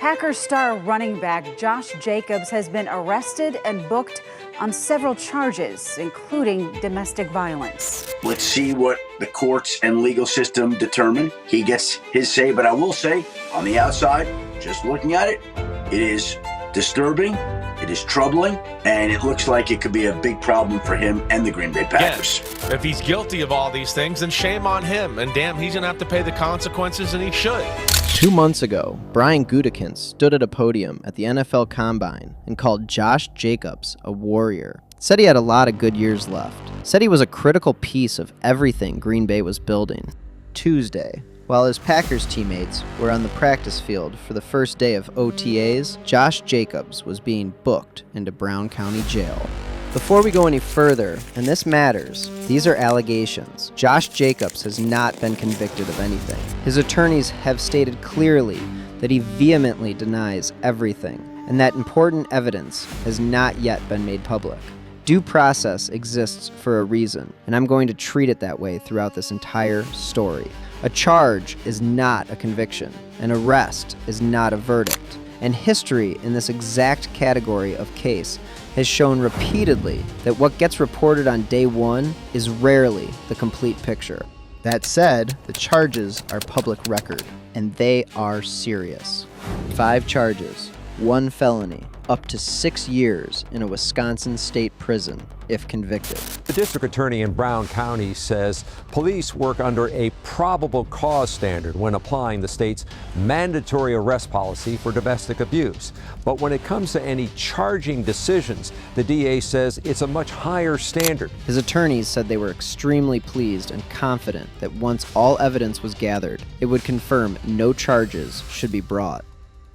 Packers star running back Josh Jacobs has been arrested and booked on several charges, including domestic violence. Let's see what the courts and legal system determine. He gets his say, but I will say, on the outside, just looking at it, it is disturbing, it is troubling, and it looks like it could be a big problem for him and the Green Bay Packers. Yeah. If he's guilty of all these things, then shame on him. And damn, he's going to have to pay the consequences, and he should. 2 months ago, Brian Gutekunst stood at a podium at the NFL Combine and called Josh Jacobs a warrior. Said he had a lot of good years left. Said he was a critical piece of everything Green Bay was building. Tuesday, while his Packers teammates were on the practice field for the first day of OTAs, Josh Jacobs was being booked into Brown County Jail. Before we go any further, and this matters, these are allegations. Josh Jacobs has not been convicted of anything. His attorneys have stated clearly that he vehemently denies everything, and that important evidence has not yet been made public. Due process exists for a reason, and I'm going to treat it that way throughout this entire story. A charge is not a conviction. An arrest is not a verdict. And history in this exact category of case has shown repeatedly that what gets reported on day one is rarely the complete picture. That said, the charges are public record, and they are serious. 5 charges, 1 felony, up to 6 years in a Wisconsin state prison if convicted. The district attorney in Brown County says police work under a probable cause standard when applying the state's mandatory arrest policy for domestic abuse. But when it comes to any charging decisions, the DA says it's a much higher standard. His attorneys said they were extremely pleased and confident that once all evidence was gathered, it would confirm no charges should be brought.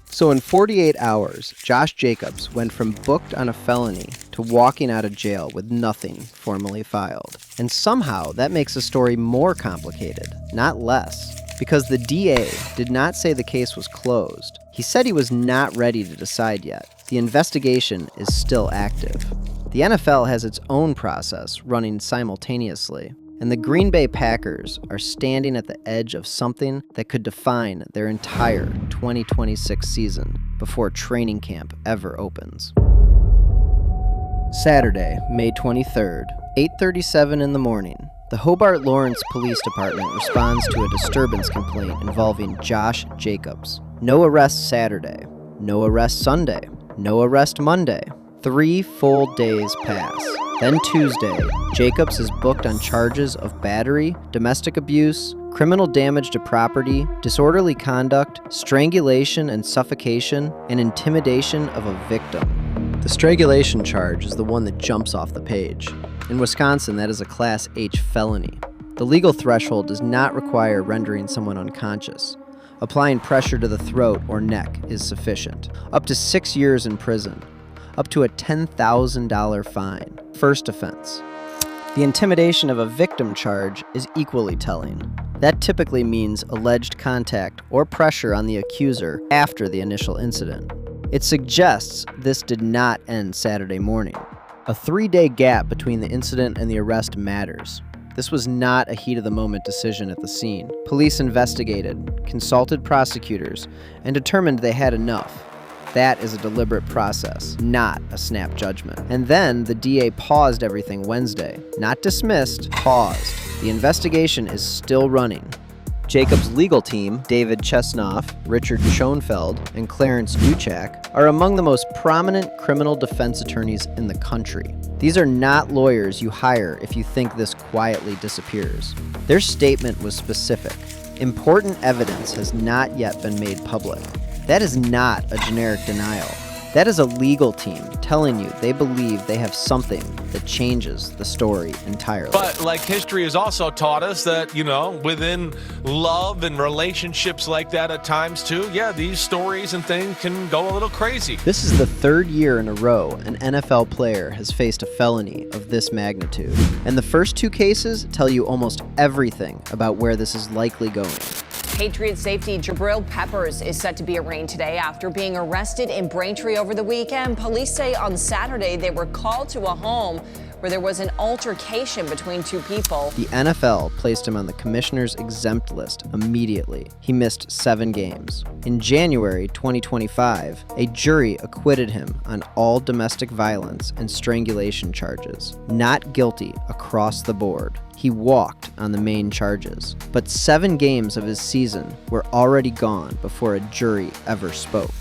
So in 48 hours, Josh Jacobs went from booked on a felony to walking out of jail with nothing formally filed. And somehow that makes the story more complicated, not less, because the DA did not say the case was closed. He said he was not ready to decide yet. The investigation is still active. The NFL has its own process running simultaneously. And the Green Bay Packers are standing at the edge of something that could define their entire 2026 season before training camp ever opens. Saturday, May 23rd, 8:37 in the morning, the Hobart Lawrence Police Department responds to a disturbance complaint involving Josh Jacobs. No arrest Saturday, no arrest Sunday, no arrest Monday. 3 full days pass. Then Tuesday, Jacobs is booked on charges of battery, domestic abuse, criminal damage to property, disorderly conduct, strangulation and suffocation, and intimidation of a victim. The strangulation charge is the one that jumps off the page. In Wisconsin, that is a Class H felony. The legal threshold does not require rendering someone unconscious. Applying pressure to the throat or neck is sufficient. Up to 6 years in prison. Up to a $10,000 fine. First offense. The intimidation of a victim charge is equally telling. That typically means alleged contact or pressure on the accuser after the initial incident. It suggests this did not end Saturday morning. A 3-day gap between the incident and the arrest matters. This was not a heat-of-the-moment decision at the scene. Police investigated, consulted prosecutors, and determined they had enough. That is a deliberate process, not a snap judgment. And then the DA paused everything Wednesday. Not dismissed, paused. The investigation is still running. Jacobs' legal team, David Chesnoff, Richard Schoenfeld, and Clarence Duchak, are among the most prominent criminal defense attorneys in the country. These are not lawyers you hire if you think this quietly disappears. Their statement was specific. Important evidence has not yet been made public. That is not a generic denial. That is a legal team telling you they believe they have something that changes the story entirely. But like history has also taught us that, within love and relationships like that at times too, these stories and things can go a little crazy. This is the 3rd year in a row an NFL player has faced a felony of this magnitude. And the first 2 cases tell you almost everything about where this is likely going. Patriot safety Jabril Peppers is set to be arraigned today after being arrested in Braintree over the weekend. Police say on Saturday they were called to a home where there was an altercation between two people. The NFL placed him on the commissioner's exempt list immediately. He missed 7 games. In January 2025, a jury acquitted him on all domestic violence and strangulation charges. Not guilty across the board. He walked on the main charges. But 7 games of his season were already gone before a jury ever spoke.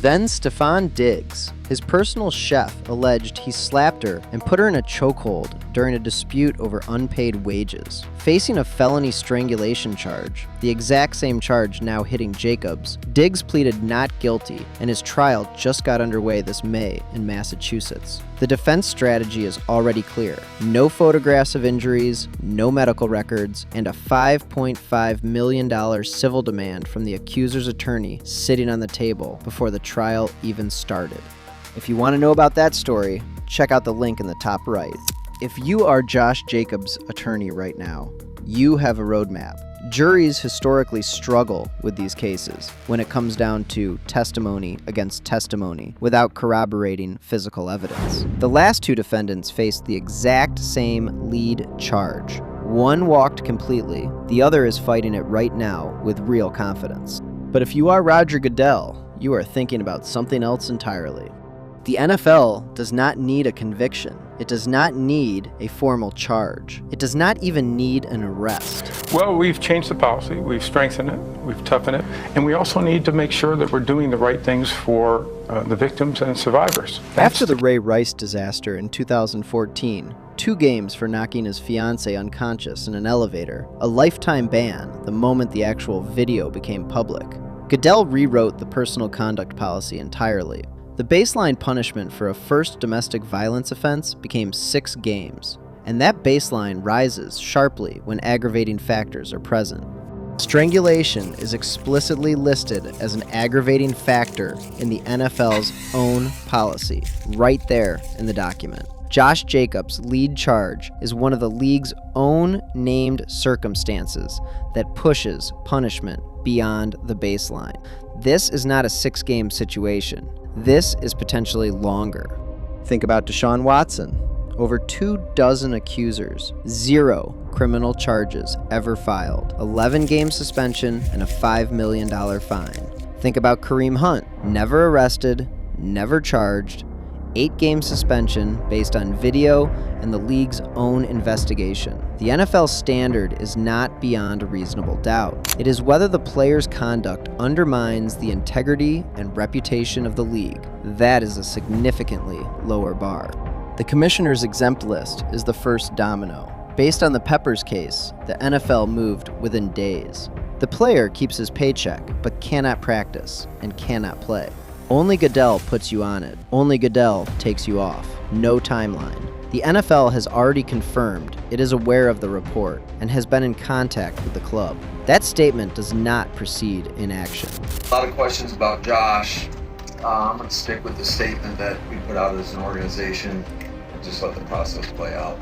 Then Stephon Diggs, his personal chef, alleged he slapped her and put her in a chokehold during a dispute over unpaid wages. Facing a felony strangulation charge, the exact same charge now hitting Jacobs, Diggs pleaded not guilty, and his trial just got underway this May in Massachusetts. The defense strategy is already clear. No photographs of injuries, no medical records, and a $5.5 million civil demand from the accuser's attorney sitting on the table before the trial even started. If you want to know about that story, check out the link in the top right. If you are Josh Jacobs' attorney right now, you have a roadmap. Juries historically struggle with these cases when it comes down to testimony against testimony without corroborating physical evidence. The last 2 defendants faced the exact same lead charge. One walked completely, the other is fighting it right now with real confidence. But if you are Roger Goodell, you are thinking about something else entirely. The NFL does not need a conviction. It does not need a formal charge. It does not even need an arrest. Well, we've changed the policy, we've strengthened it, we've toughened it, and we also need to make sure that we're doing the right things for the victims and survivors. After the Ray Rice disaster in 2014, 2 games for knocking his fiancée unconscious in an elevator, a lifetime ban the moment the actual video became public, Goodell rewrote the personal conduct policy entirely. The baseline punishment for a first domestic violence offense became 6 games, and that baseline rises sharply when aggravating factors are present. Strangulation is explicitly listed as an aggravating factor in the NFL's own policy, right there in the document. Josh Jacobs' lead charge is one of the league's own named circumstances that pushes punishment beyond the baseline. This is not a 6-game situation. This is potentially longer. Think about Deshaun Watson. Over 24 accusers, 0 criminal charges ever filed, 11-game suspension, and a $5 million fine. Think about Kareem Hunt. Never arrested, never charged, 8-game suspension based on video and the league's own investigation. The NFL standard is not beyond a reasonable doubt. It is whether the player's conduct undermines the integrity and reputation of the league. That is a significantly lower bar. The commissioner's exempt list is the first domino. Based on the Peppers case, the NFL moved within days. The player keeps his paycheck, but cannot practice and cannot play. Only Goodell puts you on it. Only Goodell takes you off. No timeline. The NFL has already confirmed it is aware of the report and has been in contact with the club. That statement does not proceed in action. A lot of questions about Josh. I'm going to stick with the statement that we put out as an organization and just let the process play out.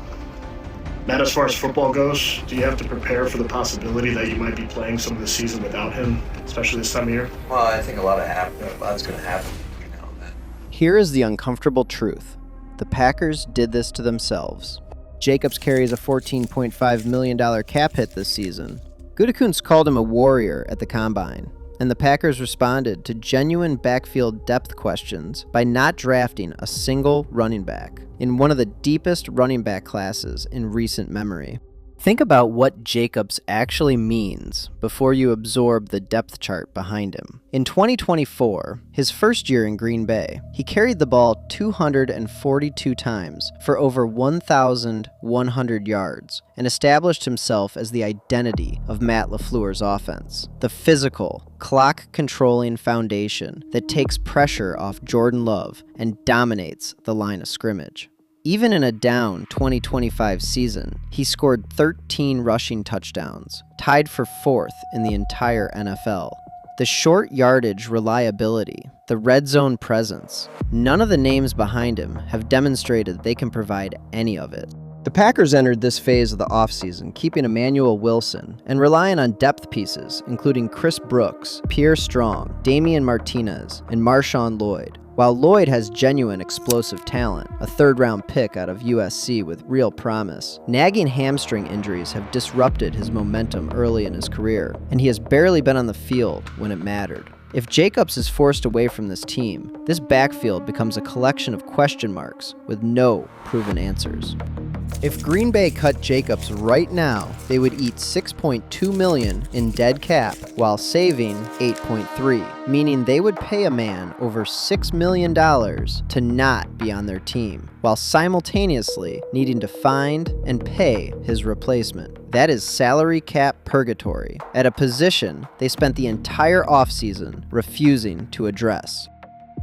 Matt, as far as football goes, do you have to prepare for the possibility that you might be playing some of the season without him, especially this time of year? Well, I think a lot's going to happen between now and then. Here is the uncomfortable truth. The Packers did this to themselves. Jacobs carries a $14.5 million cap hit this season. Gutekunst called him a warrior at the Combine, and the Packers responded to genuine backfield depth questions by not drafting a single running back in one of the deepest running back classes in recent memory. Think about what Jacobs actually means before you absorb the depth chart behind him. In 2024, his first year in Green Bay, he carried the ball 242 times for over 1,100 yards and established himself as the identity of Matt LaFleur's offense. The physical, clock-controlling foundation that takes pressure off Jordan Love and dominates the line of scrimmage. Even in a down 2025 season, he scored 13 rushing touchdowns, tied for 4th in the entire NFL. The short yardage reliability, the red zone presence, none of the names behind him have demonstrated they can provide any of it. The Packers entered this phase of the offseason keeping Emmanuel Wilson and relying on depth pieces, including Chris Brooks, Pierre Strong, Damian Martinez, and Marshawn Lloyd. While Lloyd has genuine explosive talent, a third-round pick out of USC with real promise, nagging hamstring injuries have disrupted his momentum early in his career, and he has barely been on the field when it mattered. If Jacobs is forced away from this team, this backfield becomes a collection of question marks with no proven answers. If Green Bay cut Jacobs right now, they would eat $6.2 million in dead cap while saving $8.3, meaning they would pay a man over $6 million to not be on their team, while simultaneously needing to find and pay his replacement. That is salary cap purgatory at a position they spent the entire offseason refusing to address.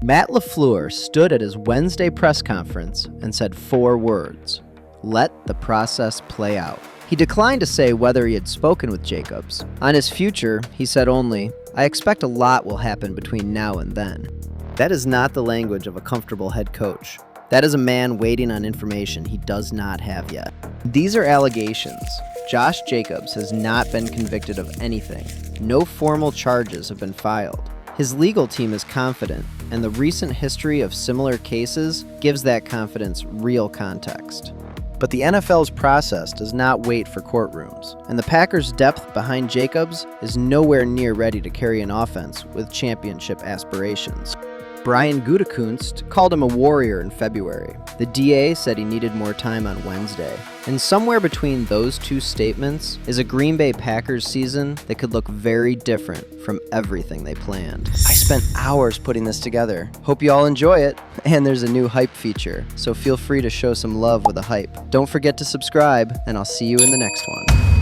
Matt LaFleur stood at his Wednesday press conference and said 4 words: "Let the process play out." He declined to say whether he had spoken with Jacobs. On his future, he said only, "I expect a lot will happen between now and then." That is not the language of a comfortable head coach. That is a man waiting on information he does not have yet. These are allegations. Josh Jacobs has not been convicted of anything. No formal charges have been filed. His legal team is confident, and the recent history of similar cases gives that confidence real context. But the NFL's process does not wait for courtrooms, and the Packers' depth behind Jacobs is nowhere near ready to carry an offense with championship aspirations. Brian Gutekunst called him a warrior in February. The DA said he needed more time on Wednesday. And somewhere between those two statements is a Green Bay Packers season that could look very different from everything they planned. I spent hours putting this together. Hope you all enjoy it. And there's a new hype feature, so feel free to show some love with a hype. Don't forget to subscribe, and I'll see you in the next one.